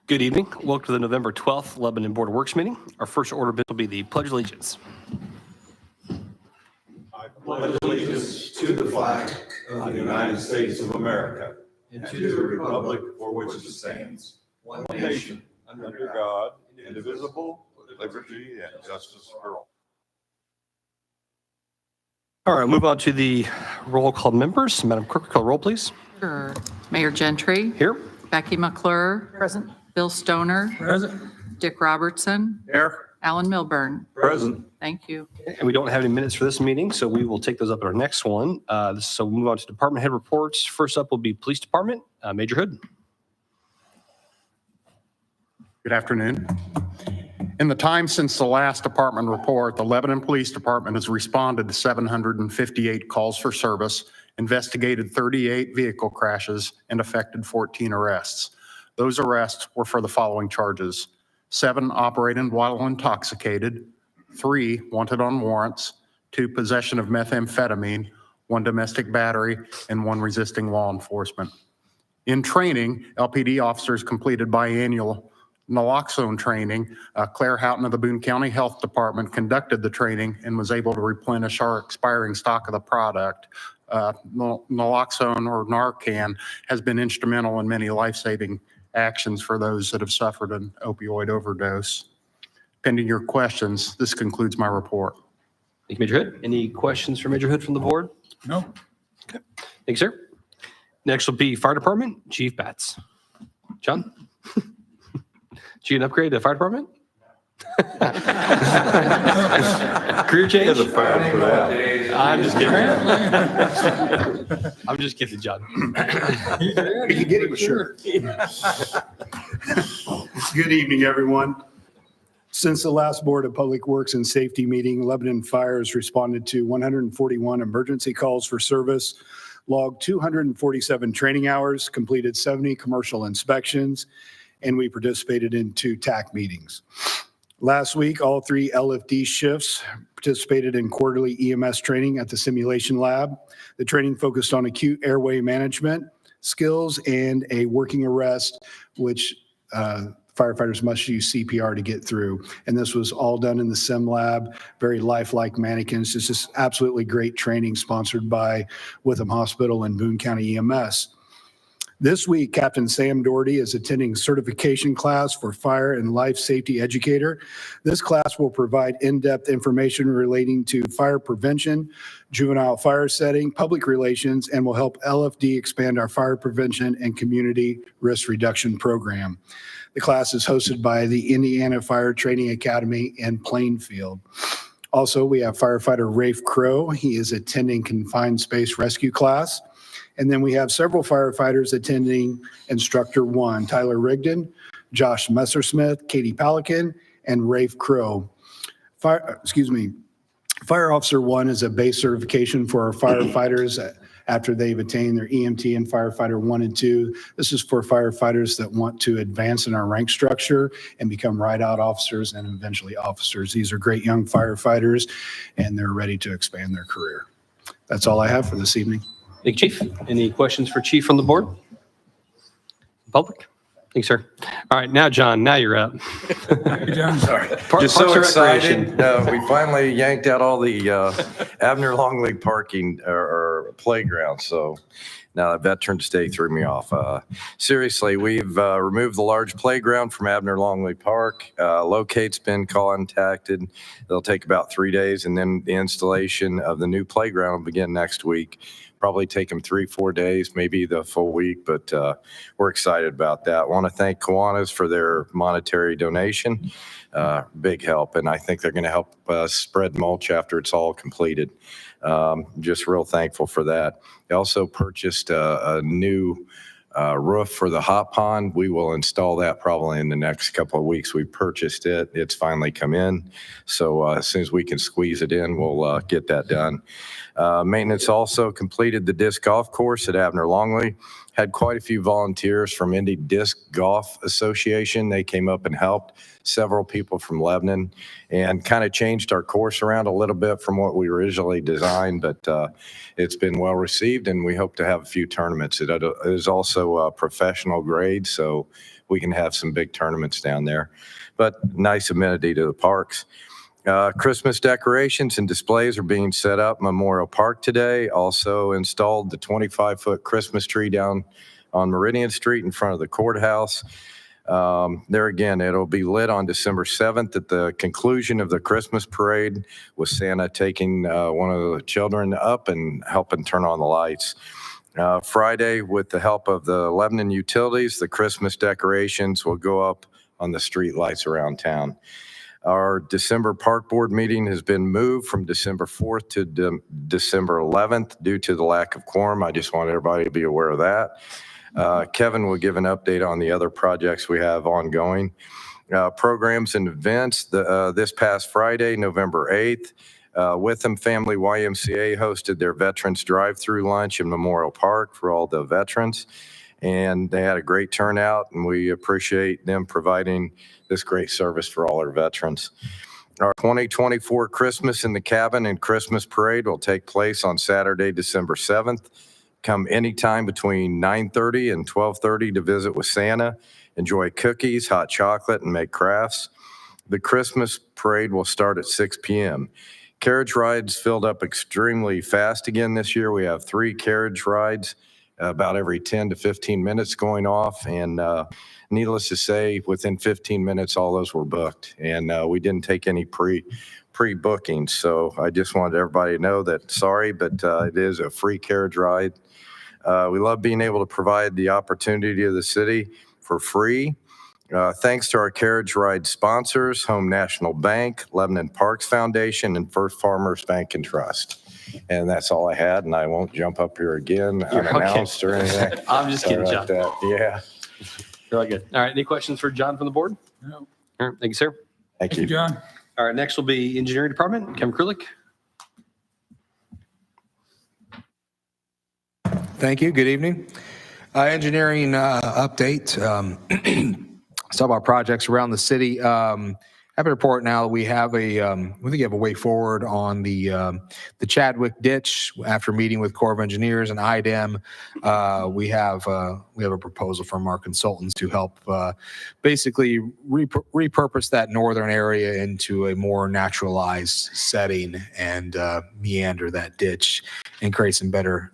Good evening. Welcome to the November 12th Lebanon Board of Works meeting. Our first order of business will be the Pledge of Allegiance. I pledge allegiance to the flag of the United States of America and to the republic for which it stands, one nation, under God, indivisible, with liberty and justice for all. All right, move on to the roll call members. Madam Clerk, call roll, please. Sure. Mayor Gentry. Here. Becky McClure. Present. Bill Stoner. Present. Dick Robertson. Here. Alan Milburn. Present. Thank you. And we don't have any minutes for this meeting, so we will take those up at our next one. So we'll move on to department head reports. First up will be Police Department. Major Hood. Good afternoon. In the time since the last department report, the Lebanon Police Department has responded to 758 calls for service, investigated 38 vehicle crashes, and effected 14 arrests. Those arrests were for the following charges: 7 operating while intoxicated, 3 wanted on warrants, 2 possession of methamphetamine, 1 domestic battery, and 1 resisting law enforcement. In training, LPD officers completed biannual naloxone training. Claire Houghton of the Boone County Health Department conducted the training and was able to replenish our expiring stock of the product. Naloxone, or Narcan, has been instrumental in many life-saving actions for those that have suffered an opioid overdose. Pending your questions, this concludes my report. Thank you, Major Hood. Any questions for Major Hood from the board? No. Okay. Thank you, sir. Next will be Fire Department, Chief Batts. John? Did you get an upgrade to the fire department? Career change? I'm just kidding. I'm just kidding, John. You can get him a shirt. Good evening, everyone. Since the last Board of Public Works and Safety meeting, Lebanon Fire has responded to 141 emergency calls for service, logged 247 training hours, completed 70 commercial inspections, and we participated in 2 TAC meetings. Last week, all 3 LFD shifts participated in quarterly EMS training at the simulation lab. The training focused on acute airway management skills and a working arrest, which firefighters must use CPR to get through. And this was all done in the sim lab, very lifelike mannequins. It's just absolutely great training sponsored by Witham Hospital and Boone County EMS. This week, Captain Sam Doherty is attending certification class for fire and life safety educator. This class will provide in-depth information relating to fire prevention, juvenile fire setting, public relations, and will help LFD expand our fire prevention and community risk reduction program. The class is hosted by the Indiana Fire Training Academy in Plainfield. Also, we have firefighter Rafe Crow. He is attending confined space rescue class. And then we have several firefighters attending Instructor 1, Tyler Rigdon, Josh Messersmith, Katie Pelican, and Rafe Crow. Fire Officer 1 is a base certification for our firefighters after they've attained their EMT and Firefighter 1 and 2. This is for firefighters that want to advance in our rank structure and become ride-out officers and eventually officers. These are great young firefighters, and they're ready to expand their career. That's all I have for this evening. Thank you, Chief. Any questions for Chief from the board? Public? Thanks, sir. All right, now, John, now you're up. Sorry. Just so excited. We finally yanked out all the Abner Longley parking or playground. So now that Veterans Day threw me off. Seriously, we've removed the large playground from Abner Longley Park. Locate's been contacted. It'll take about 3 days, and then the installation of the new playground will begin next week. Probably take them 3-4 days, maybe the full week, but we're excited about that. I want to thank Kiwanis for their monetary donation. Big help, and I think they're going to help us spread mulch after it's all completed. Just real thankful for that. I also purchased a new roof for the hot pond. We will install that probably in the next couple of weeks. We purchased it. It's finally come in. So as soon as we can squeeze it in, we'll get that done. Maintenance also completed the disc golf course at Abner Longley. had quite a few volunteers from Indy Disc Golf Association. They came up and helped several people from Lebanon and kind of changed our course around a little bit from what we originally designed, but it's been well received, and we hope to have a few tournaments. It is also a professional grade, so we can have some big tournaments down there, but nice amenity to the parks. Christmas decorations and displays are being set up Memorial Park today. Also installed the 25-foot Christmas tree down on Meridian Street in front of the courthouse. There again, it'll be lit on December 7th at the conclusion of the Christmas parade, with Santa taking one of the children up and helping turn on the lights. Friday, with the help of the Lebanon Utilities, the Christmas decorations will go up on the street lights around town. Our December Park Board meeting has been moved from December 4th to December 11th due to the lack of quorum. I just want everybody to be aware of that. Kevin will give an update on the other projects we have ongoing. Programs and events. This past Friday, November 8th, Witham Family YMCA hosted their Veterans Drive-Through Lunch in Memorial Park for all the veterans. And they had a great turnout, and we appreciate them providing this great service for all our veterans. Our 2024 Christmas in the Cabin and Christmas Parade will take place on Saturday, December 7th. Come anytime between 9:30 and 12:30 to visit with Santa, enjoy cookies, hot chocolate, and make crafts. The Christmas Parade will start at 6 p.m. Carriage rides filled up extremely fast again this year. We have 3 carriage rides about every 10 to 15 minutes going off. And needless to say, within 15 minutes, all those were booked. And we didn't take any pre-bookings. So I just wanted everybody to know that, sorry, but it is a free carriage ride. We love being able to provide the opportunity to the city for free. Thanks to our carriage ride sponsors, Home National Bank, Lebanon Parks Foundation, and First Farmers Bank and Trust. And that's all I had, and I won't jump up here again You're unannounced or anything. I'm just kidding, Sorry about John. that. Yeah, You're all good. All right. Any questions for John from the board? No. All right. Thank you, sir. thank Thank you, you. John. All right. Next will be Engineering Department. Kevin Krulik. Thank you. Good evening. Engineering update. Let's talk about projects around the city. Happy to report now that we have we think we have a way forward on the Chadwick ditch. After meeting with Corps of Engineers and IDEM, we have a proposal from our consultants to help basically repurpose that northern area into a more naturalized setting and meander that ditch and create some better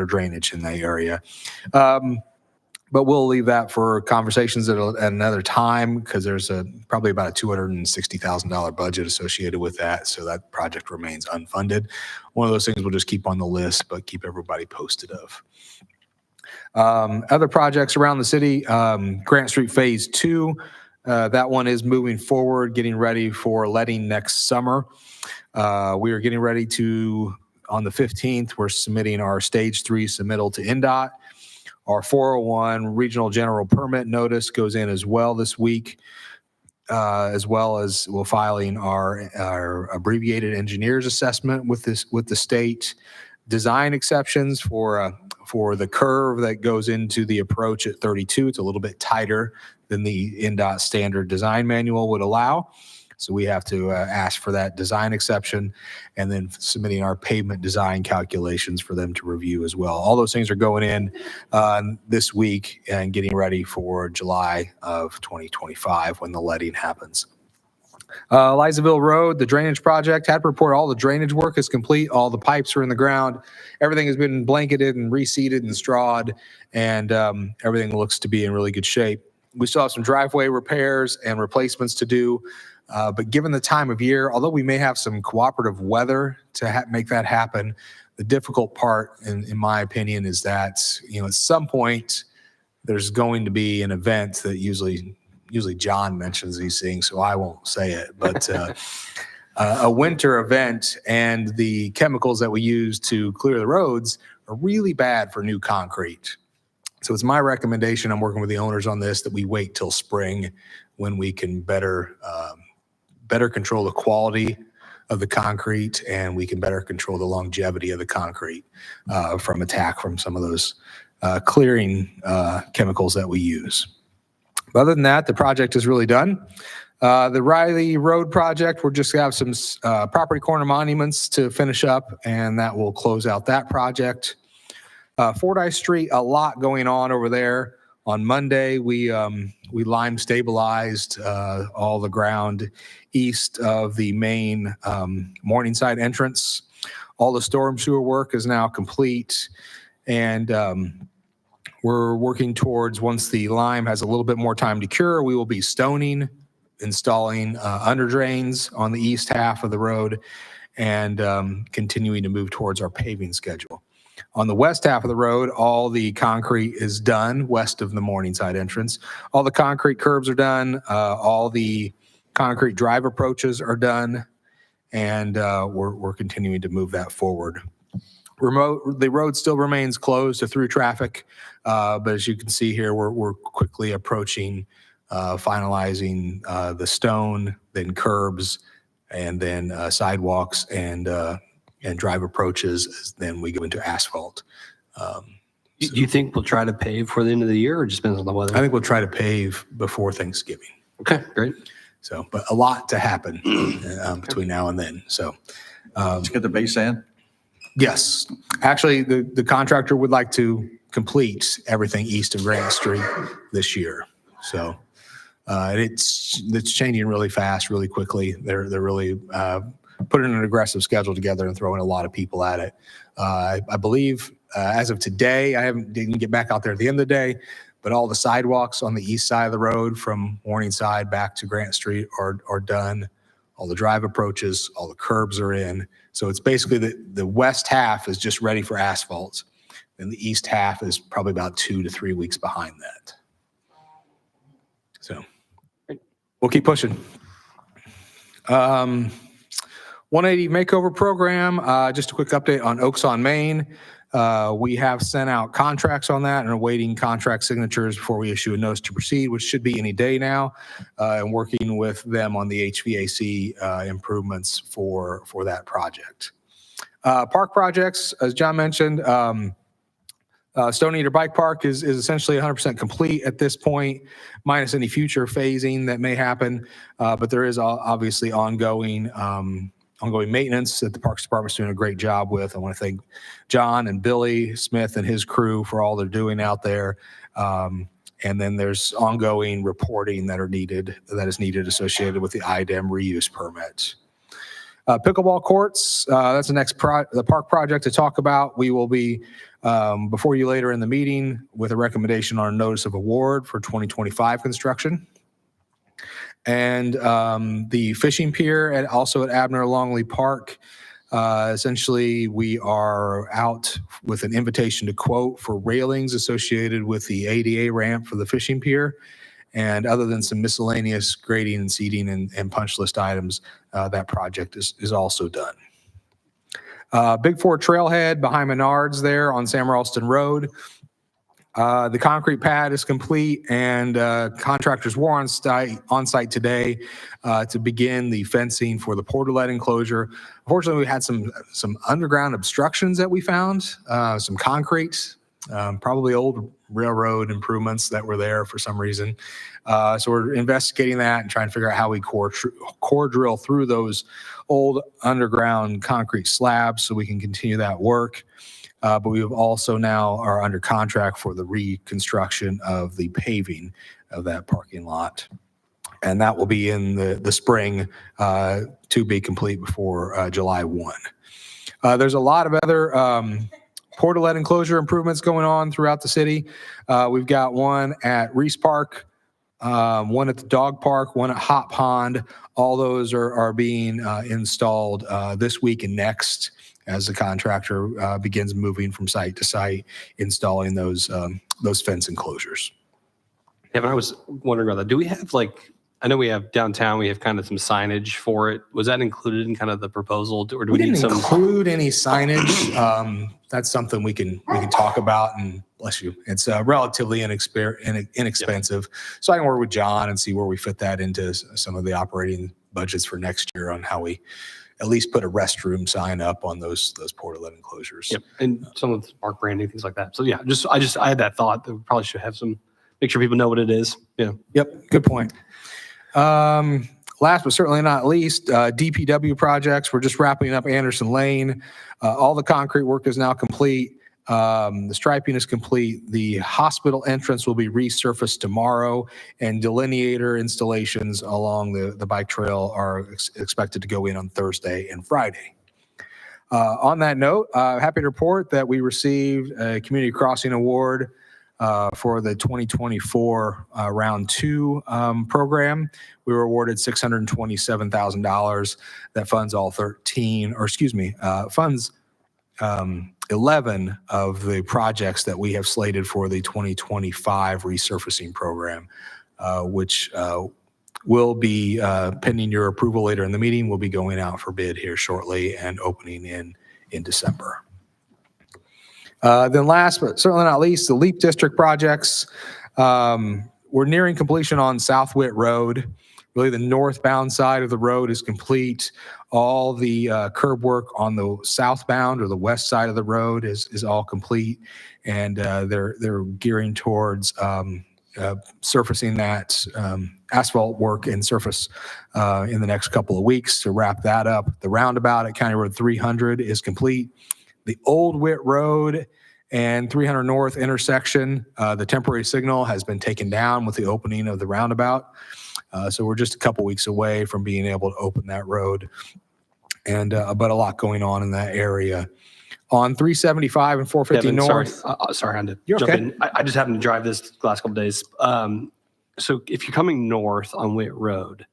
drainage in that area. But we'll leave that for conversations at another time, because there's probably about a $260,000 budget associated with that. So that project remains unfunded. One of those things we'll just keep on the list, but keep everybody posted of. Other projects around the city, Grant Street Phase 2, that one is moving forward, getting ready for letting next summer. We are getting ready on the 15th, we're submitting our Stage 3 submittal to NDOT. Our 401 regional general permit notice goes in as well this week, as well as we're filing our abbreviated engineer's assessment with the state. Design exceptions for the curve that goes into the approach at 32. It's a little bit tighter than the NDOT standard design manual would allow. So we have to ask for that design exception, and then submitting our pavement design calculations for them to review as well. All those things are going in this week and getting ready for July of 2025 when the letting happens. Elizaville Road, the drainage project, had to report all the drainage work is complete. All the pipes are in the ground. Everything has been blanketed and reseeded and strawed, and everything looks to be in really good shape. We still have some driveway repairs and replacements to do. But given the time of year, although we may have some cooperative weather to make that happen, the difficult part, in my opinion, is that, at some point there's going to be an event that usually John mentions these things, so I won't say it, but a winter event, and the chemicals that we use to clear the roads are really bad for new concrete. So it's my recommendation, I'm working with the owners on this, that we wait till spring when we can better control the quality of the concrete, and we can better control the longevity of the concrete from attack from some of those clearing chemicals that we use. But other than that, the project is really done. The Riley Road project, we're just going to have some property corner monuments to finish up, and that will close out that project. Fordyce Street, a lot going on over there. On Monday, we lime stabilized all the ground east of the main Morningside entrance. All the storm sewer work is now complete, and we're working towards, once the lime has a little bit more time to cure, we will be stoning, installing under drains on the east half of the road, and continuing to move towards our paving schedule. On the west half of the road, all the concrete is done west of the Morningside entrance. All the concrete curbs are done. All the concrete drive approaches are done, and we're continuing to move that forward. The road still remains closed to through traffic, but as you can see here, we're quickly approaching finalizing the stone, then curbs, and then sidewalks and drive approaches. Then we go into asphalt. Do you think we'll try to pave for the end of the year, or just depends on the weather? I think we'll try to pave before Thanksgiving. Okay, great. So, but a lot to happen between now and then. So, Let's get the base in. yes, actually, the contractor would like to complete everything east of Grant Street this year. So, it's changing really fast, really quickly. They're really putting an aggressive schedule together and throwing a lot of people at it. I believe as of today, didn't get back out there at the end of the day, but all the sidewalks on the east side of the road from Morningside back to Grant Street are done. All the drive approaches, all the curbs are in. So it's basically the west half is just ready for asphalt, and the east half is probably about 2 to 3 weeks behind that. So we'll keep pushing. 180 makeover program, just a quick update on Oaks on Main. We have sent out contracts on that and are awaiting contract signatures before we issue a notice to proceed, which should be any day now, and working with them on the HVAC improvements for that project. Park projects, as John mentioned, Stone Eater Bike Park is essentially 100% complete at this point, minus any future phasing that may happen. But there is obviously ongoing maintenance that the Parks Department's doing a great job with. I want to thank John and Billy Smith and his crew for all they're doing out there. And then there's ongoing reporting that is needed associated with the IDEM reuse permit. Pickleball courts, that's the next the park project to talk about. We will be before you later in the meeting with a recommendation on a notice of award for 2025 construction. And the fishing pier also at Abner Longley Park. Essentially, we are out with an invitation to quote for railings associated with the ADA ramp for the fishing pier. And other than some miscellaneous grading and seating and punch list items, that project is also done. Big Four Trailhead behind Menards there on Sam Ralston Road. The concrete pad is complete, and contractors were on site today to begin the fencing for the portalet enclosure. Unfortunately, we had some underground obstructions that we found, some concrete, probably old railroad improvements that were there for some reason. So we're investigating that and trying to figure out how we core drill through those old underground concrete slabs so we can continue that work. But we have also now are under contract for the reconstruction of the paving of that parking lot. And that will be in the spring to be complete before July 1. There's a lot of other portalet enclosure improvements going on throughout the city. We've got one at Reese Park, one at the dog park, one at Hot Pond. All those are being installed this week and next, as the contractor begins moving from site to site, installing those fence enclosures. Kevin, I was wondering about that. Do we have I know we have downtown, we have kind of some signage for it. Was that included in kind of the proposal, or do we need didn't some? Include any signage. That's something we can talk about, and bless you. It's relatively inexpensive. So I can work with John and see where we fit that into some of the operating budgets for next year on how we at least put a restroom sign up on those portal enclosures. Yep. And some of the park branding, things like that. So yeah, I had that thought that we probably should have make sure people know what it is. Yeah. Yep, good point. Last but certainly not least, DPW projects. We're just wrapping up Anderson Lane. All the concrete work is now complete. The striping is complete. The hospital entrance will be resurfaced tomorrow, and delineator installations along the bike trail are expected to go in on Thursday and Friday. On that note, happy to report that we received a Community Crossing Award for the 2024 Round 2 program. We were awarded $627,000 that funds funds 11 of the projects that we have slated for the 2025 resurfacing program, which will be, pending your approval later in the meeting, will be going out for bid here shortly and opening in December. Then last but certainly not least, the LEAP District projects. We're nearing completion on South Witt Road. Really, the northbound side of the road is complete. All the curb work on the southbound or the west side of the road is all complete, and they're gearing towards surfacing that asphalt work and surface in the next couple of weeks to wrap that up. The roundabout at County Road 300 is complete. The Old Witt Road and 300 North intersection, the temporary signal has been taken down with the opening of the roundabout. So we're just a couple weeks away from being able to open that road, and but a lot going on in that area. On 375 and 450 Kevin, North. sorry, I had to You're jump okay. in. I just happened to drive this the last couple of days. So if you're coming north on Witt Road,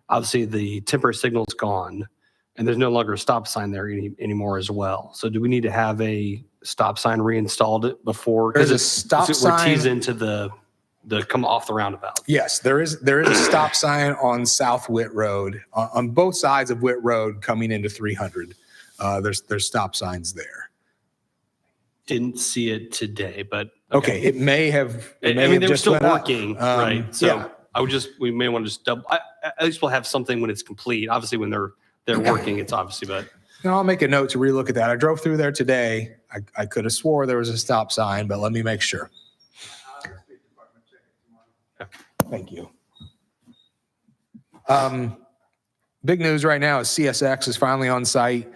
obviously the temporary signal's gone, and there's no longer a stop sign there anymore as well. So do we need to have a stop sign reinstalled before? There's a stop We're sign. teased into the come off the roundabout. Yes, there is a stop sign on South Witt Road, on both sides of Witt Road coming into 300. There's stop signs there. Didn't see it today, but Okay, it may have. I mean, they were just still went up. working, right? So yeah. we may want to just double. At least we'll have something when it's complete. Obviously, when they're working, it's obviously, but No, I'll make a note to relook at that. I drove through there today. I could have swore there was a stop sign, but let me make sure. Thank you. Big news right now is CSX is finally on site.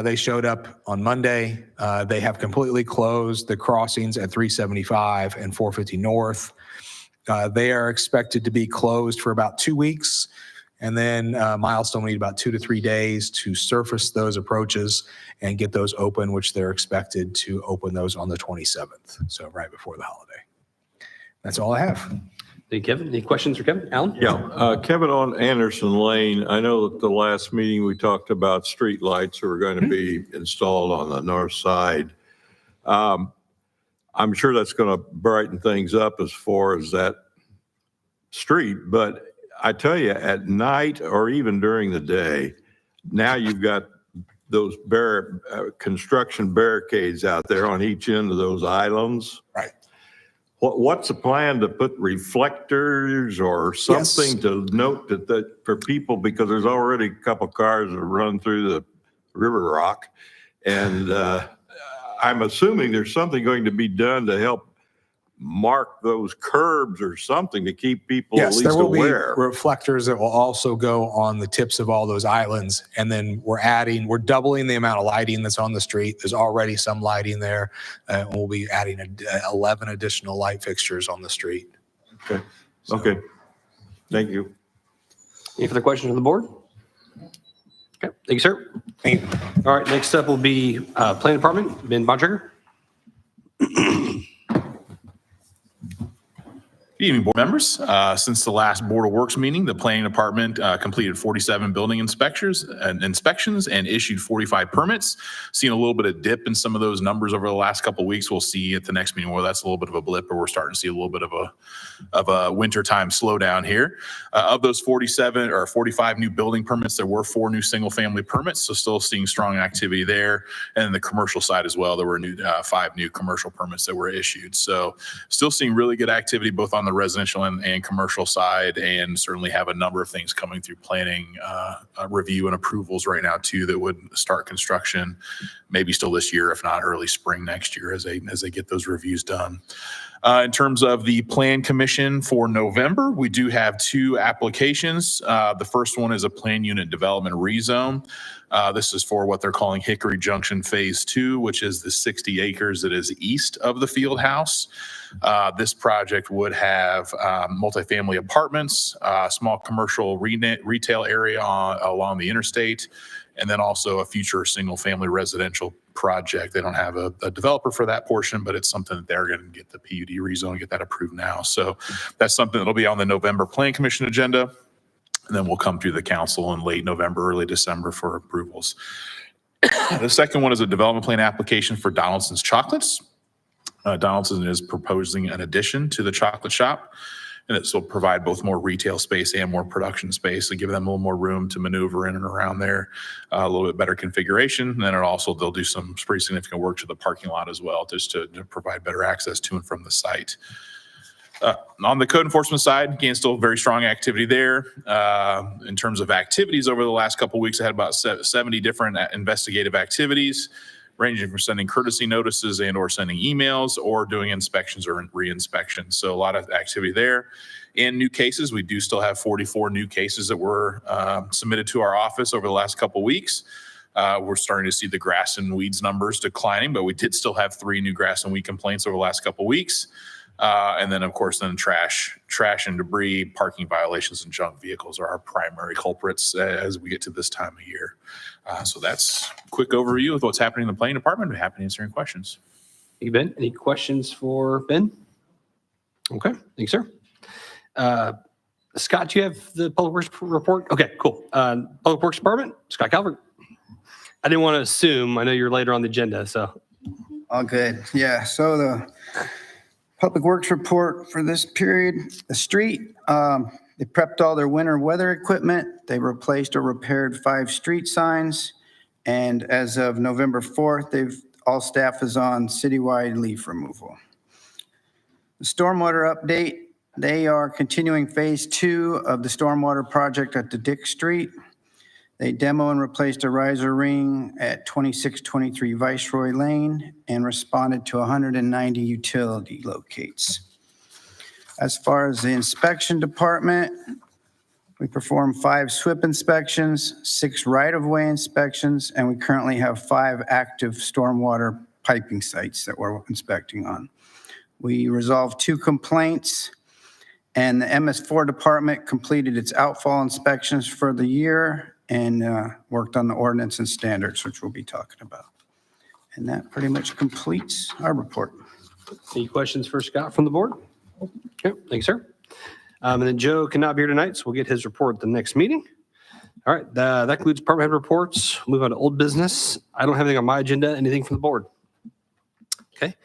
They showed up on Monday. They have completely closed the crossings at 375 and 450 North. They are expected to be closed for about 2 weeks. And then Milestone will need about 2 to 3 days to surface those approaches and get those open, which they're expected to open those on the 27th. So right before the holiday. That's all I have. Thank you, Kevin. Any questions for Kevin? Alan? Yeah, Kevin, on Anderson Lane, I know that the last meeting we talked about street lights that were going to be installed on the north side. I'm sure that's going to brighten things up as far as that street, but I tell you, at night or even during the day, now you've got those construction barricades out there on each end of those islands. Right. What's the plan to put reflectors or something to note that for people, because there's already a couple cars that run through the River Rock, and I'm assuming there's something going to be done to help mark those curbs or something to keep people at Yes, least there will aware. be reflectors that will also go on the tips of all those islands. And then we're doubling the amount of lighting that's on the street. There's already some lighting there. We'll be adding 11 additional light fixtures on the street. Okay. Okay. Thank you. Any further questions on the board? Okay, thank you, sir. Thank you. All right, next up will be Planning Department, Ben Bontrager. Good evening, board members. Since the last Board of Works meeting, the Planning Department completed 47 building inspections and issued 45 permits. Seeing a little bit of dip in some of those numbers over the last couple of weeks. We'll see at the next meeting whether that's a little bit of a blip or we're starting to see a little bit of a wintertime slowdown here. Of those 47 or 45 new building permits, there were 4 new single-family permits, so still seeing strong activity there. And then the commercial side as well, there were 5 new commercial permits that were issued. So still seeing really good activity both on the residential and commercial side, and certainly have a number of things coming through planning review and approvals right now too that would start construction maybe still this year, if not early spring next year as they get those reviews done. In terms of the Plan Commission for November, we do have 2 applications. The first one is a plan unit development rezone. This is for what they're calling Hickory Junction Phase 2, which is the 60 acres that is east of the field house. This project would have multifamily apartments, small commercial retail area along the interstate, and then also a future single-family residential project. They don't have a developer for that portion, but it's something that they're going to get the PUD rezone and get that approved now. So that's something that'll be on the November Plan Commission agenda. And then we'll come through the council in late November, early December for approvals. The second one is a development plan application for Donaldson's Chocolates. Donaldson is proposing an addition to the chocolate shop, and this will provide both more retail space and more production space and give them a little more room to maneuver in and around there, a little bit better configuration. And then they'll do some pretty significant work to the parking lot as well, just to provide better access to and from the site. On the code enforcement side, again, still very strong activity there. In terms of activities over the last couple of weeks, I had about 70 different investigative activities, ranging from sending courtesy notices and or sending emails or doing inspections or re-inspections. So a lot of activity there. In new cases, we do still have 44 new cases that were submitted to our office over the last couple of weeks. We're starting to see the grass and weeds numbers declining, but we did still have 3 new grass and weed complaints over the last couple of weeks. And then, of course, trash and debris, parking violations, and junk vehicles are our primary culprits as we get to this time of year. So that's a quick overview of what's happening in the planning department. I'm happy to answer any questions. Thank you, Ben. Any questions for Ben? Okay, thanks, sir. Scott, do you have the Public Works report? Okay, cool. Public Works Department, Scott Calvert. I didn't want to assume. I know you're later on the agenda, so. All good. Yeah. So the Public Works report for this period, the street, they prepped all their winter weather equipment. They replaced or repaired 5 street signs. And as of November 4th, all staff is on citywide leaf removal. The stormwater update, they are continuing phase 2 of the stormwater project at the Dick Street. They demo and replaced a riser ring at 2623 Viceroy Lane and responded to 190 utility locates. As far as the inspection department, we performed 5 SWIP inspections, 6 right-of-way inspections, and we currently have 5 active stormwater piping sites that we're inspecting on. We resolved 2 complaints, and the MS4 department completed its outfall inspections for the year and worked on the ordinance and standards, which we'll be talking about. And that pretty much completes our report. Any questions for Scott from the board? Okay, thanks, sir. And then Joe cannot be here tonight, so we'll get his report at the next meeting. All right, that concludes department head reports. Move on to old business. I don't have anything on my agenda. Anything from the board? Okay.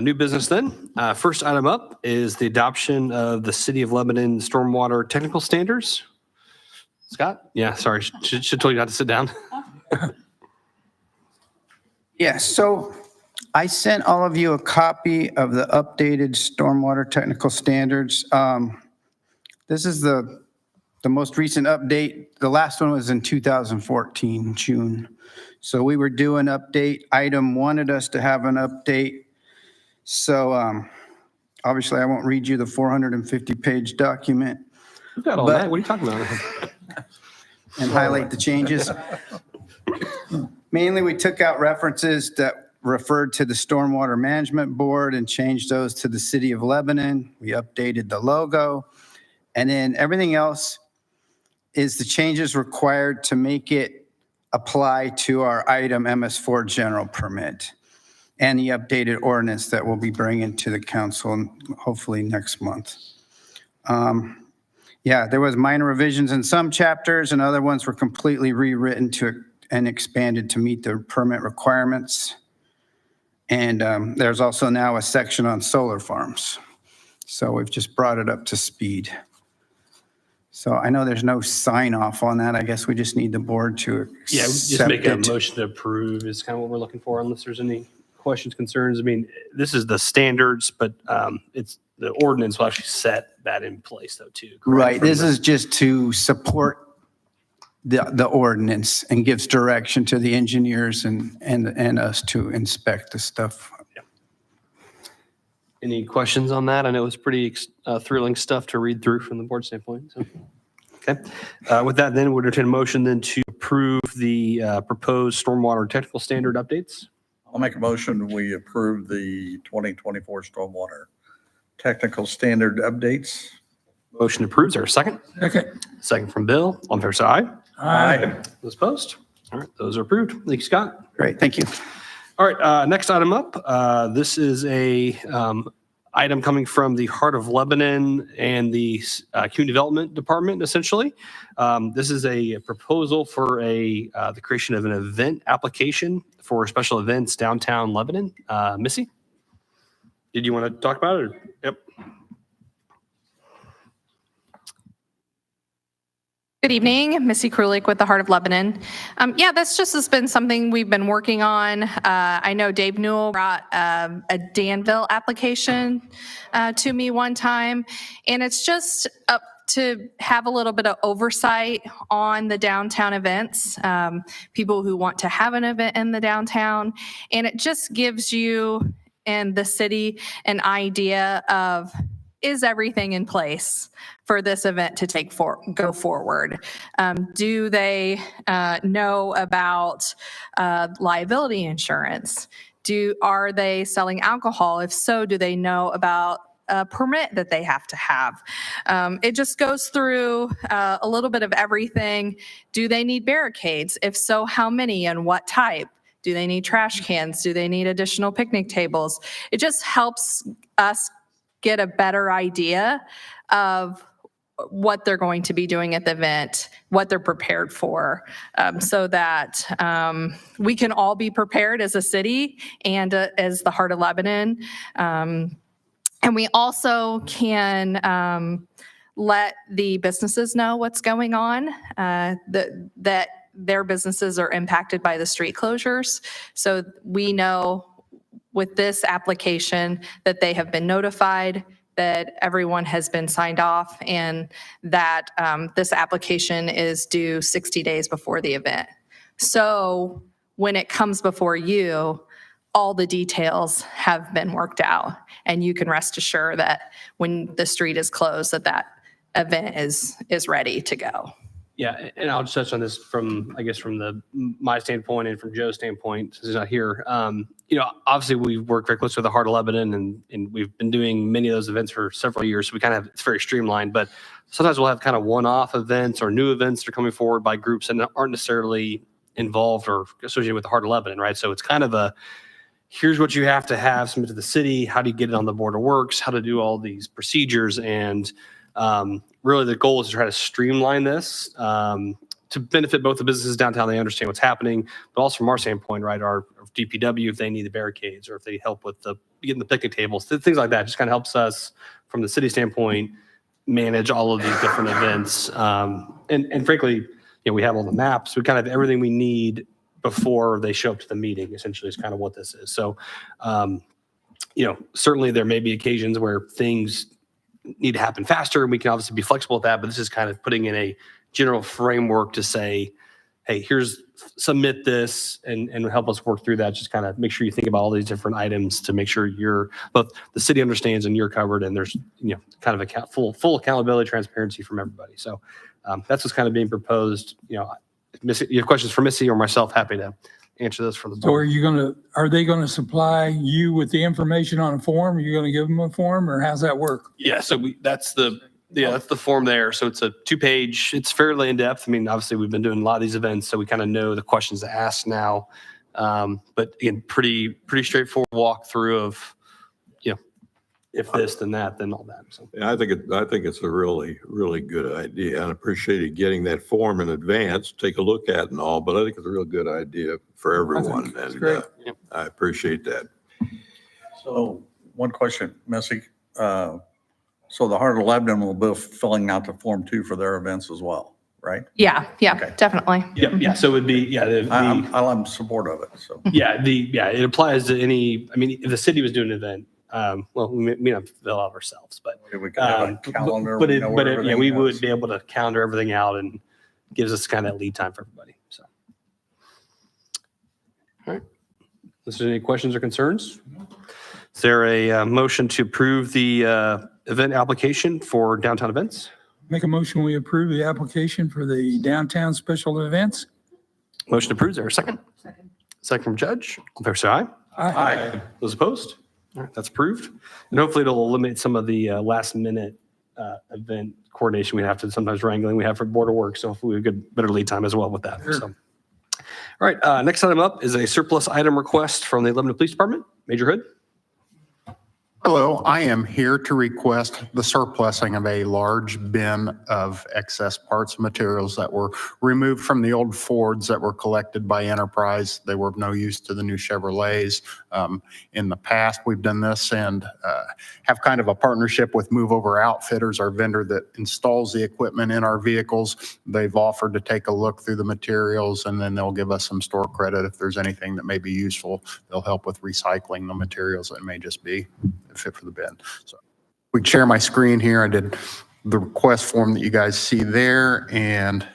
New business then. First item up is the adoption of the City of Lebanon Stormwater Technical Standards. Scott? Yeah, sorry. Should told you not to sit down. Yeah, so I sent all of you a copy of the updated stormwater technical standards. This is the most recent update. The last one was in 2014, June. So we were doing update. Item wanted us to have an update. So obviously I won't read you the 450-page document. You got all that. What are you talking about? And highlight the changes. Mainly, we took out references that referred to the Stormwater Management Board and changed those to the City of Lebanon. We updated the logo. And then everything else is the changes required to make it apply to our item MS4 general permit and the updated ordinance that we'll be bringing to the council hopefully next month. Yeah, there was minor revisions in some chapters and other ones were completely rewritten and expanded to meet the permit requirements. And there's also now a section on solar farms. So we've just brought it up to speed. So I know there's no sign off on that. I guess we just need the board to accept Yeah, just make a motion to approve is kind of what we're looking for unless there's any questions, concerns. I mean, this is the standards, but it's the ordinance will actually set that in place though too. correct? Right, From this the- is just to support the ordinance and gives direction to the engineers and us to inspect the stuff. Any questions on that? I know it's pretty thrilling stuff to read through from the board standpoint. So, okay. With that, then we'll entertain a motion then to approve the proposed stormwater technical standard updates. I'll make a motion, we approve the 2024 stormwater technical standard updates. Motion approved. Is there a second? Second. Second from Bill. All in favor, say aye. Aye. Those opposed? All right, those are approved. Thank you, Scott. Great, thank you. All right, next item up. This is a item coming from the Heart of Lebanon and the Community Development Department, essentially. This is a proposal for the creation of an event application for special events downtown Lebanon. Missy, did you want to talk about it? Yep. Good evening, Missy Krulik with the Heart of Lebanon. Yeah, this just has been something we've been working on. I know Dave Newell brought a Danville application to me one time, and it's just up to have a little bit of oversight on the downtown events, people who want to have an event in the downtown, and it just gives you and the city an idea of, is everything in place for this event to go forward? Do they know about liability insurance? Are they selling alcohol? If so, do they know about a permit that they have to have? It just goes through a little bit of everything. Do they need barricades? If so, how many and what type? Do they need trash cans? Do they need additional picnic tables? It just helps us get a better idea of what they're going to be doing at the event, what they're prepared for, so that we can all be prepared as a city and as the Heart of Lebanon. And we also can let the businesses know what's going on, that their businesses are impacted by the street closures. So we know with this application that they have been notified, that everyone has been signed off, and that this application is due 60 days before the event. So when it comes before you, all the details have been worked out, and you can rest assured that when the street is closed, that event is ready to go. Yeah, and I'll just touch on this from my standpoint and from Joe's standpoint, since he's not here. Obviously we've worked very close with the Heart of Lebanon, and we've been doing many of those events for several years. So we kind of it's very streamlined, but sometimes we'll have kind of one-off events or new events that are coming forward by groups that aren't necessarily involved or associated with the Heart of Lebanon, right? So it's kind of here's what you have to have submitted to the city. How do you get it on the Board of Works? How to do all these procedures? And really the goal is to try to streamline this to benefit both the businesses downtown. They understand what's happening, but also from our standpoint, right, our DPW, if they need the barricades or if they help with getting the picnic tables, things like that, just kind of helps us from the city standpoint manage all of these different events. And frankly, we have all the maps. We kind of have everything we need before they show up to the meeting, essentially, is kind of what this is. So, certainly there may be occasions where things need to happen faster, and we can obviously be flexible with that, but this is kind of putting in a general framework to say, hey, submit this and help us work through that. Just kind of make sure you think about all these different items to make sure both the city understands and you're covered, and there's kind of a full accountability, transparency from everybody. So that's what's kind of being proposed. Missy, you have questions for Missy or myself? Happy to answer those for the board. So are they going to supply you with the information on a form? Are you going to give them a form, or how's that work? Yeah, so that's the form there. So it's a 2-page, it's fairly in-depth. I mean, obviously we've been doing a lot of these events, so we kind of know the questions to ask now. But again, pretty straightforward walkthrough of, if this, then that, then all that. So Yeah, I think it's a really, really good idea, and I appreciated getting that form in advance, take a look at and all, but I think it's a real good idea for everyone. That's And great. I appreciate that. So one question, Missy. So the Heart of Lebanon will be filling out the Form 2 for their events as well, right? Yeah, Okay. definitely. yeah, so it would be, I'm in support of it, so. it applies to if the city was doing an event, Well, we may not fill out ourselves, but We could have a calendar. But we it, know but where it, yeah, everything we goes. would be able to calendar everything out and gives us kind of that lead time for everybody. So, all right. Is there any questions or concerns? Is there a motion to approve the event application for downtown events? Make a motion, we approve the application for the downtown special events. Motion approved. Is there a second? Second from Judge. All in favor, say aye. Aye. Those opposed? All right, that's approved. And hopefully it'll eliminate some of the last minute event coordination we have to sometimes wrangling we have for Board of Works. So hopefully we get better lead time as well with that. Sure. So, all right, next item up is a surplus item request from the Lebanon Police Department. Major Hood. Hello, I am here to request the surplusing of a large bin of excess parts and materials that were removed from the old Fords that were collected by Enterprise. They were of no use to the new Chevrolets. In the past, we've done this and have kind of a partnership with Move Over Outfitters, our vendor that installs the equipment in our vehicles. They've offered to take a look through the materials and then they'll give us some store credit if there's anything that may be useful. They'll help with recycling the materials that may just be fit for the bin. So we can share my screen here. I did the request form that you guys see there, and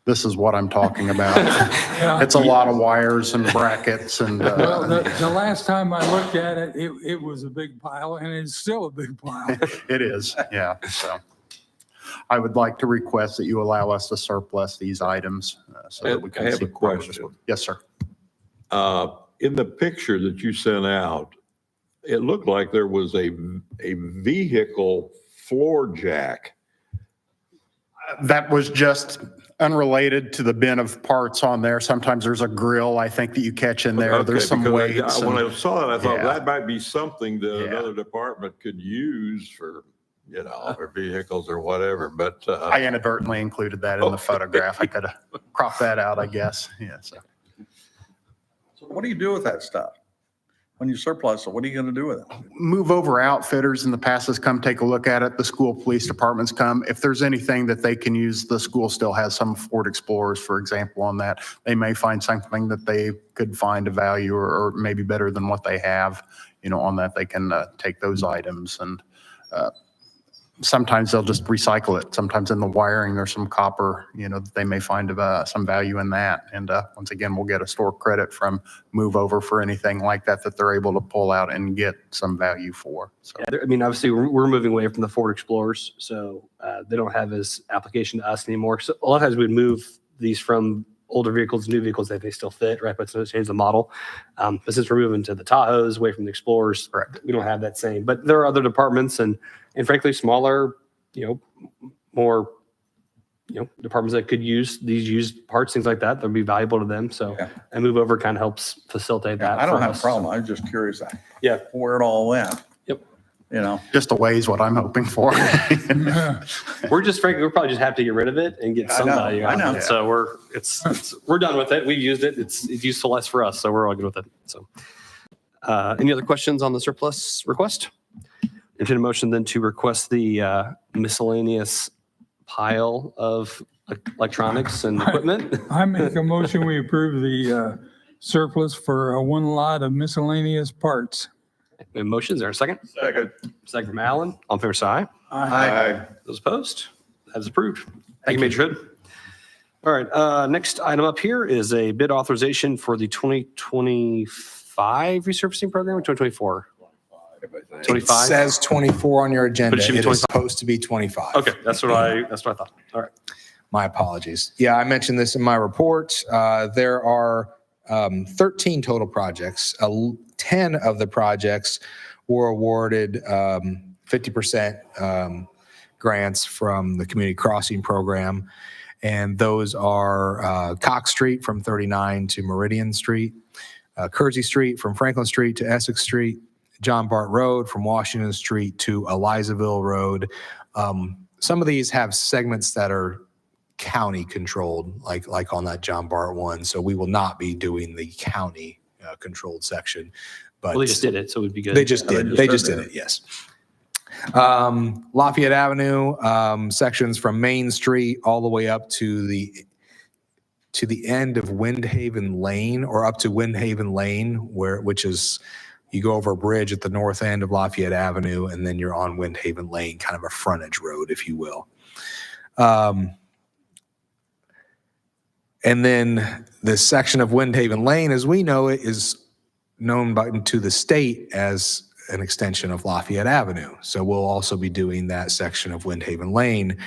this is what I'm talking about. It's a lot of wires and brackets and Well, the last time I looked at it, it was a big pile and it's still a big pile. it is, yeah. So I would like to request that you allow us to surplus these items so that we I can have see. a question. Yes, sir. In the picture that you sent out, it looked like there was a vehicle floor jack. That was just unrelated to the bin of parts on there. Sometimes there's a grill, I think, that you catch in there. There's Okay, some because weights. When and- I saw that, I thought Yeah. that might be something that Yeah. another department could use for, their vehicles or whatever, but. I inadvertently included that in the photograph. I could have cropped that out, I guess. Yeah, so. So what do you do with that stuff? When you surplus it, what are you going to do with it? Move Over Outfitters in the past has come take a look at it. The school police departments come. If there's anything that they can use, the school still has some Ford Explorers, for example, on that. They may find something that they could find a value or maybe better than what they have, on that. They can take those items and sometimes they'll just recycle it. Sometimes in the wiring, there's some copper, that they may find some value in that. And once again, we'll get a store credit from Move Over for anything like that they're able to pull out and get some value for. So. Yeah, I mean, obviously, we're moving away from the Ford Explorers, so they don't have as application to us anymore. So a lot of times we'd move these from older vehicles to new vehicles that they still fit, right? But it's change the model. But since we're moving to the Tahoes, away from the Explorers, we don't have that same. But there are other departments and frankly, smaller, more, departments that could use these used parts, things like that. That'd be valuable to them. So, Yeah. and Move Over kind of helps facilitate that. I don't for have a us. problem. I'm just curious Yeah. where it all went. Yep. Just a ways what I'm hoping for. We're probably just happy to get rid of it and get I some know, value out I know. of it. So we're done with it. We've used it. It's useful less for us. So we're all good with it. So, any other questions on the surplus request? Entertain a motion then to request the miscellaneous pile of electronics and equipment. I make a motion, we approve the surplus for one lot of miscellaneous parts. We have motions. Is there a second? Second. Second from Alan. On favor, say aye. Aye. Those opposed? That is approved. Thank you, Major Hood. All right, next item up here is a bid authorization for the 2025 resurfacing program or 2024? It 25? says 24 on your agenda. But it should be It is 25. supposed to be 25. Okay, that's what I thought. All right. My apologies. Yeah, I mentioned this in my report. There are 13 total projects. 10 of the projects were awarded 50% grants from the Community Crossing Program. And those are Cox Street from 39 to Meridian Street, Kersey Street from Franklin Street to Essex Street, John Bart Road from Washington Street to Elizaville Road. Some of these have segments that are county controlled, like on that John Bart one. So we will not be doing the county controlled section. But Well, they just did it, so it would be good. They just did. They just did it. Yes. Lafayette Avenue, sections from Main Street all the way up to the end of Windhaven Lane, or up to Windhaven Lane, which is, You go over a bridge at the north end of Lafayette Avenue, and then you're on Windhaven Lane, kind of a frontage road, if you will. And then this section of Windhaven Lane, as we know it, is known to the state as an extension of Lafayette Avenue. So we'll also be doing that section of Windhaven Lane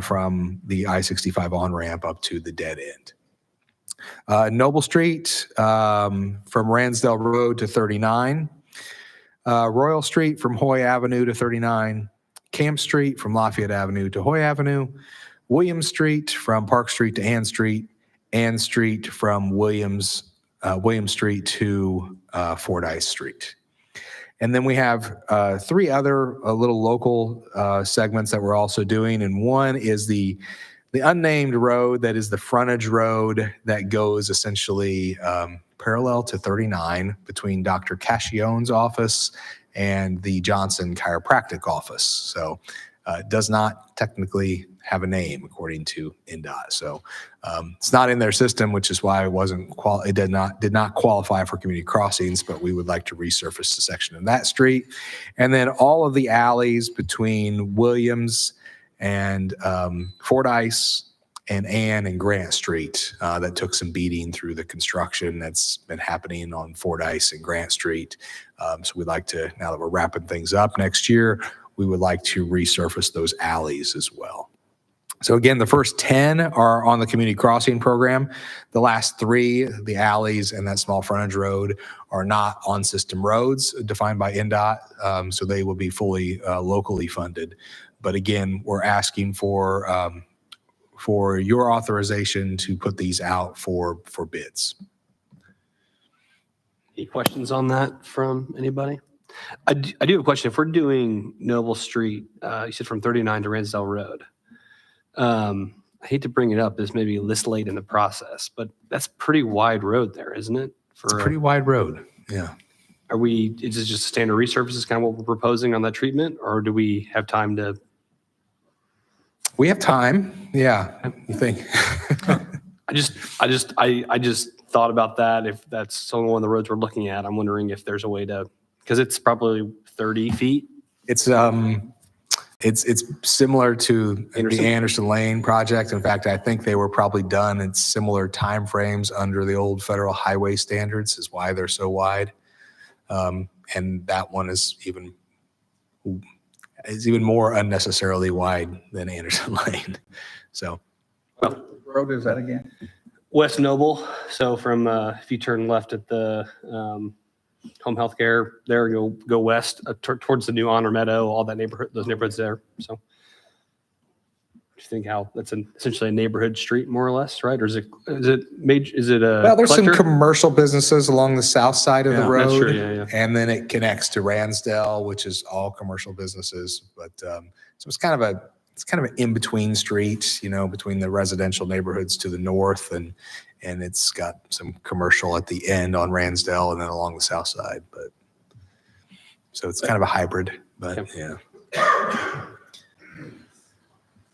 from the I-65 on-ramp up to the dead end. Noble Street from Ransdell Road to 39. Royal Street from Hoy Avenue to 39. Camp Street from Lafayette Avenue to Hoy Avenue. William Street from Park Street to Ann Street. Ann Street from William Street to Fordyce Street. And then we have three other little local segments that we're also doing. And one is the unnamed road that is the frontage road that goes essentially parallel to 39 between Dr. Cashione's office and the Johnson Chiropractic office. So it does not technically have a name according to NDOT. So it's not in their system, which is why it did not qualify for community crossings, but we would like to resurface the section of that street. And then all of the alleys between Williams and Fordyce and Ann and Grant Street that took some beating through the construction that's been happening on Fordyce and Grant Street. So we'd like to, now that we're wrapping things up next year, we would like to resurface those alleys as well. So again, the first 10 are on the community crossing program. The last 3, the alleys and that small frontage road, are not on system roads defined by NDOT. So they will be fully locally funded. But again, we're asking for your authorization to put these out for bids. Any questions on that from anybody? I do have a question. If we're doing Noble Street, you said from 39 to Ransdell Road. I hate to bring it up this maybe this late in the process, but that's a pretty wide road there, isn't it? It's a pretty wide road. Yeah. Is this just a standard resurface is kind of what we're proposing on that treatment, or do we have time to? We have time. Yeah. You think? I just thought about that. If that's one of the roads we're looking at, I'm wondering if there's a way to, because it's probably 30 feet. It's similar to the Anderson Lane project. In fact, I think they were probably done in similar timeframes under the old federal highway standards, is why they're so wide. And that one is even more unnecessarily wide than Anderson Lane. So, What road is that again? West Noble. So from if you turn left at the home healthcare there, you'll go west towards the new Honor Meadow, all that neighborhood, those neighborhoods there. So do you think how that's essentially a neighborhood street more or less, right? Or is it major? Is it a well, there's collector? some commercial businesses along the south side of the road. That's true, yeah. And then it connects to Ransdell, which is all commercial businesses. But so it's kind of an in-between street, between the residential neighborhoods to the north, and it's got some commercial at the end on Ransdell and then along the south side. But so it's kind of a hybrid, but yeah.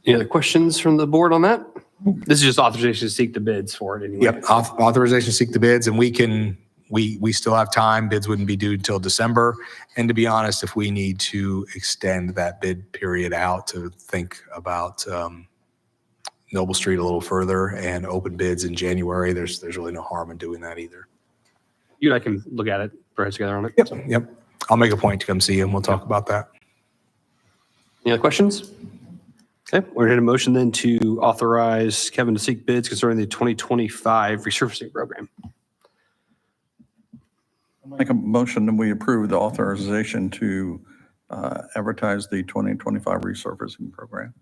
Any other questions from the board on that? This is just authorization to seek the bids for it anyway. Yep, authorization to seek the bids, and we still have time. Bids wouldn't be due until December. And to be honest, if we need to extend that bid period out to think about Noble Street a little further and open bids in January, there's really no harm in doing that either. You and I can look at it, perhaps together on it. Yep. I'll make a point to come see you and we'll talk about that. Any other questions? Okay, we're going to motion then to authorize Kevin to seek bids concerning the 2025 resurfacing program. Make a motion that we approve the authorization to advertise the 2025 resurfacing program.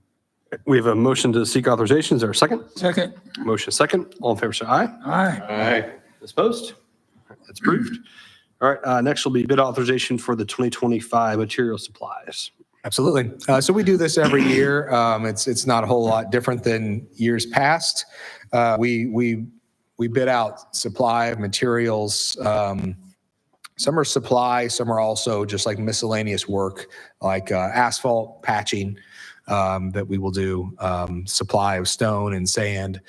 We have a motion to seek authorization. Is there a second? Second. Motion second. All in favor, say aye. Aye. Aye. Opposed? That's approved. All right, next will be bid authorization for the 2025 material supplies. Absolutely. So we do this every year. It's not a whole lot different than years past. We bid out supply of materials. Some are supply, some are also just like miscellaneous work, like asphalt patching that we will do, supply of stone and sand,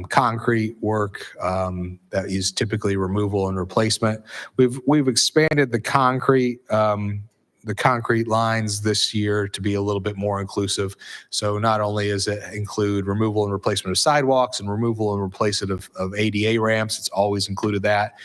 concrete work that is typically removal and replacement. We've expanded the concrete lines this year to be a little bit more inclusive. So not only does it include removal and replacement of sidewalks and removal and replacement of ADA ramps, it's always included that.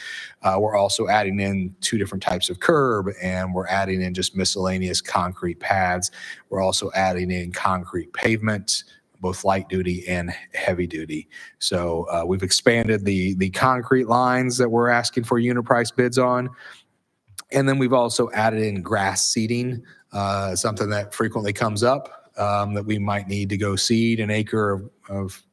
We're also adding in 2 different types of curb, and we're adding in just miscellaneous concrete pads. We're also adding in concrete pavement, both light duty and heavy duty. So we've expanded the concrete lines that we're asking for unit price bids on. And then we've also added in grass seeding, something that frequently comes up, that we might need to go seed an acre of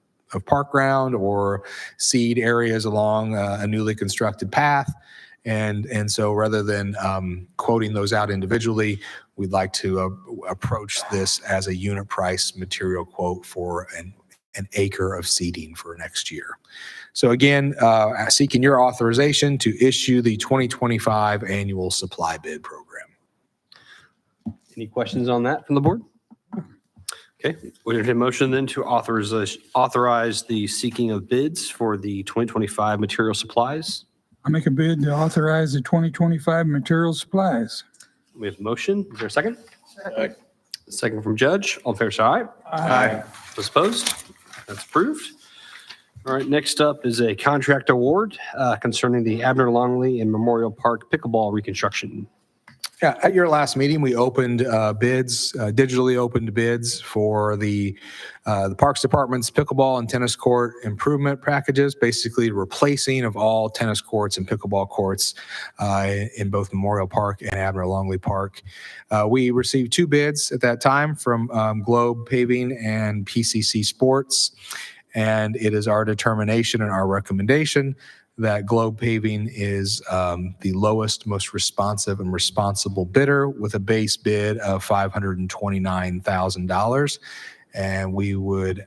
park ground or seed areas along a newly constructed path. And so rather than quoting those out individually, we'd like to approach this as a unit price material quote for an acre of seeding for next year. So again, seeking your authorization to issue the 2025 annual supply bid program. Any questions on that from the board? Okay, we entertain a motion then to authorize the seeking of bids for the 2025 material supplies. I make a bid to authorize the 2025 material supplies. We have a motion. Is there a second? Second from Judge. All in favor, say aye. Aye. Those opposed? That's approved. All right, next up is a contract award concerning the Abner Longley and Memorial Park pickleball reconstruction. Yeah, at your last meeting, we opened bids, digitally opened bids for the Parks Department's pickleball and tennis court improvement packages, basically replacing of all tennis courts and pickleball courts in both Memorial Park and Abner Longley Park. We received 2 bids at that time from Globe Paving and PCC Sports, and it is our determination and our recommendation that Globe Paving is the lowest, most responsive and responsible bidder with a base bid of $529,000. And we would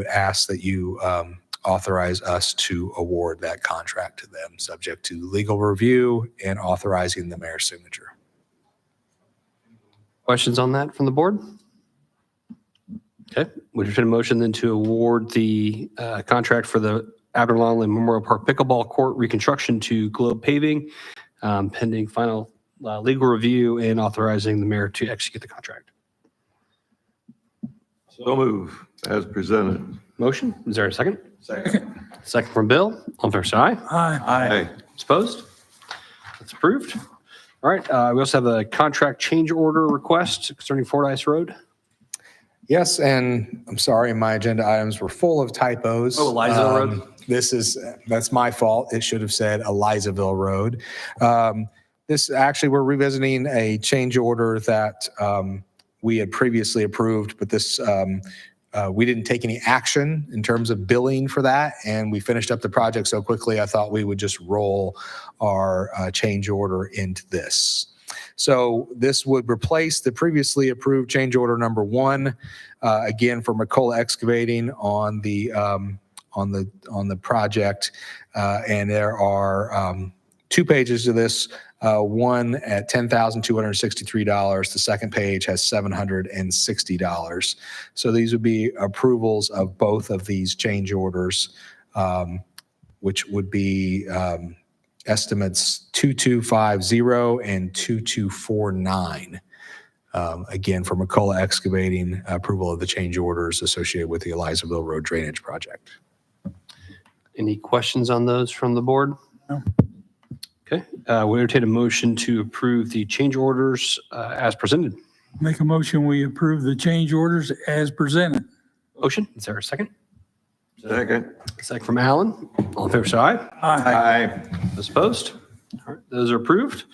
ask that you authorize us to award that contract to them, subject to legal review and authorizing the mayor's signature. Questions on that from the board? Okay, we entertain a motion then to award the contract for the Abner Longley Memorial Park pickleball court reconstruction to Globe Paving, pending final legal review and authorizing the mayor to execute the contract. So move as presented. Motion, is there a second? Second. Second from Bill. All in favor, say aye. Aye. Aye. Opposed? That's approved. All right, we also have a contract change order request concerning Fordyce Road. Yes, and I'm sorry, my agenda items were full of typos. Oh, Elizaville Road? That's my fault. It should have said Elizaville Road. This actually, we're revisiting a change order that we had previously approved, but this we didn't take any action in terms of billing for that, and we finished up the project so quickly, I thought we would just roll our change order into this. So this would replace the previously approved change order number 1, again for McCullough Excavating on the project, and there are 2 pages to this. One at $10,263. The second page has $760. So these would be approvals of both of these change orders, which would be estimates 2250 and 2249. Again, for McCullough Excavating, approval of the change orders associated with the Elizaville Road drainage project. Any questions on those from the board? No. Okay, we entertain a motion to approve the change orders as presented. Make a motion, we approve the change orders as presented. Motion, is there a second? Second. Second from Alan. All in favor, say aye. Aye. Those opposed? All right, those are approved.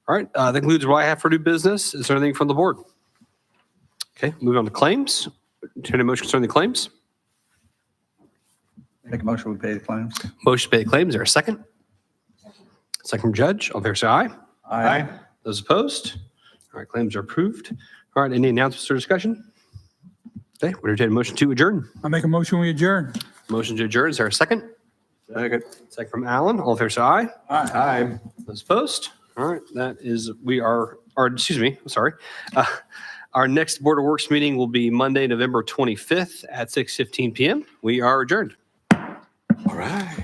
All right, that concludes what I have for new business. Is there anything from the board? Okay, moving on to claims. Entertain a motion concerning the claims. Make a motion, we pay the claims. Motion to pay the claims. Is there a second? Second from Judge. All in favor, say aye. Aye. Those opposed? All right, claims are approved. All right, any announcements or discussion? Okay, we entertain a motion to adjourn. I make a motion, we adjourn. Motion to adjourn. Is there a second? Second. Second from Alan. All in favor, say aye. Aye. Those opposed? All right, that is, our next Board of Works meeting will be Monday, November 25th at 6:15 PM. We are adjourned. right.